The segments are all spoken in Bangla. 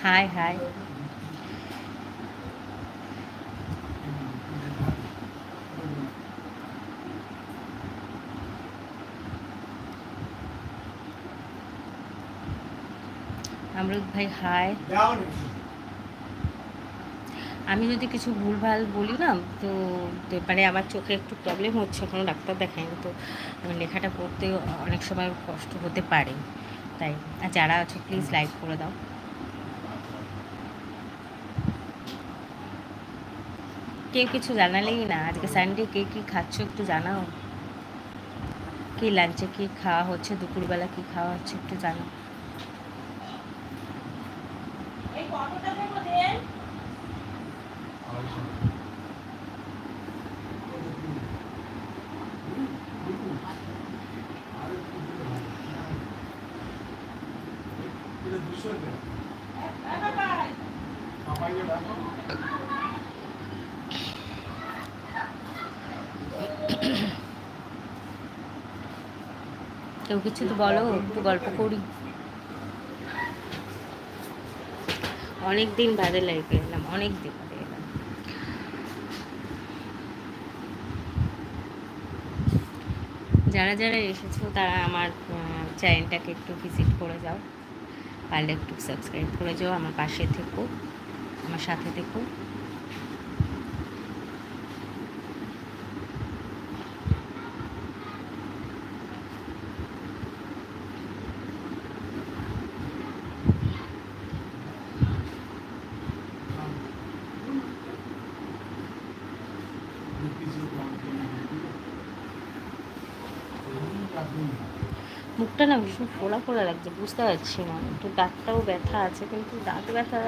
High high. আমরুদ ভাই হাই। আমি যদি কিছু ভুলভাল বলি না তো মানে আমার চোখে একটু প্রবলেম হচ্ছে, এখনও ডাক্তার দেখায়নি, তো লেখাটা পড়তে অনেক সময় কষ্ট হতে পারে, তাই আর যারা আছো প্লিজ লাইক করে দাও। কেউ কিছু জানালেই না, আজকে সানডে কে কী খাচ্ছ একটু জানাও, কি লাঞ্চে কী খাওয়া হচ্ছে, দুপুরবেলা কী খাওয়া হচ্ছে একটু জানাও। কেউ কিছু তো বলো, একটু গল্প করি। অনেক দিন বাদে লাইভে এলাম, অনেক দিন বাদে এলাম। যারা যারা এসেছো তারা আমার চ্যানেলটাকে একটু ভিজিট করে যাও, পারলে একটু সাবস্ক্রাইব করে যাও, আমার পাশে থেকো, আমার সাথে থেকো। মুখটা না ভীষণ ফোলা ফোলা লাগছে, বুঝতে পারছি না, একটু দাঁতটাও ব্যথা আছে, কিন্তু দাঁত ব্যথা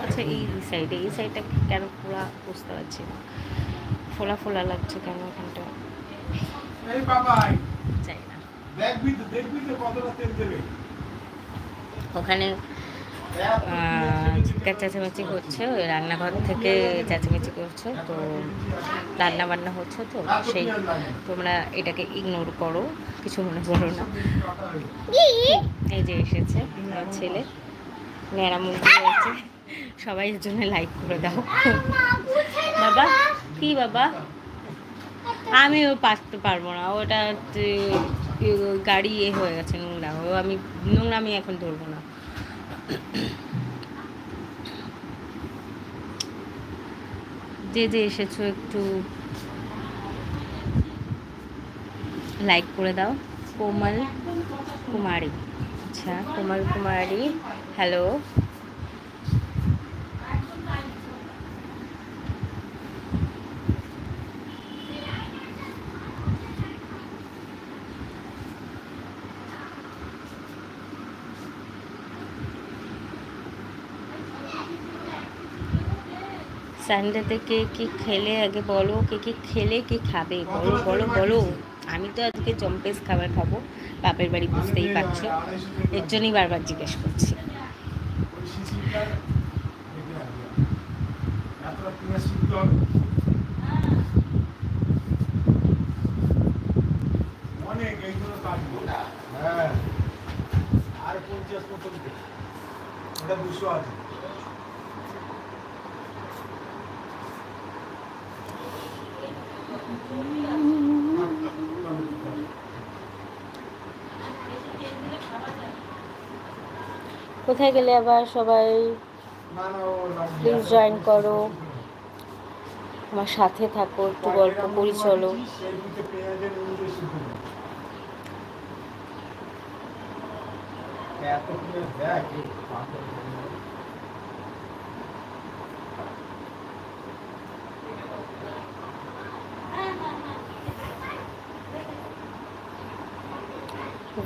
আছে এই সাইডটা কেন ফোলা বুঝতে পারছি না, ফোলা ফোলা লাগছে কেন এখানটা চাই না। ওখানে চেঁচামেচি হচ্ছে, ওই রান্নাঘর থেকে চেঁচামেচি করছে, তো রান্না বান্না হচ্ছে, তো সেই তোমরা এটাকে ইগনোর করো, কিছু মনে করো না। এই যে এসেছে আমার ছেলে, ন্যাড়ামুন্ডি হয়েছে, সবাই এর জন্য লাইক করে দাও। বাবা কি বাবা, আমিও পারতে পারবো না, ওটা গাড়ি হয়ে গেছে নোংরা, আমি এখন ধরবো না। যে যে এসেছো একটু লাইক করে দাও। কোমল কুমারী, আচ্ছা কোমল কুমারী, হ্যালো। সানডেতে কে কী খেলে আগে বলো, কে কী খেলে কে খাবে বলো বলো বলো। আমি তো আজকে জম্পেস খাবার খাবো, বাপের বাড়ি বুঝতেই পারছো, এর জন্যই বারবার জিজ্ঞেস করছি। কোথায় গেলে আবার সবাই, প্লিজ জয়েন করো, আমার সাথে থাকো, একটু গল্প করি চলো।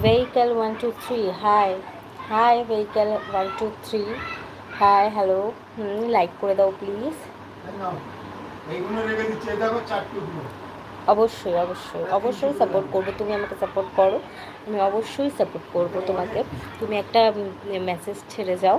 vehicle 123 hi hi, vehicle 123 hi, hello. Like করে দাও প্লিজ। অবশ্যই অবশ্যই অবশ্যই সাপোর্ট করবো, তুমি আমাকে সাপোর্ট করো, আমি অবশ্যই সাপোর্ট করবো তোমাকে। তুমি একটা মেসেজ ছেড়ে যাও।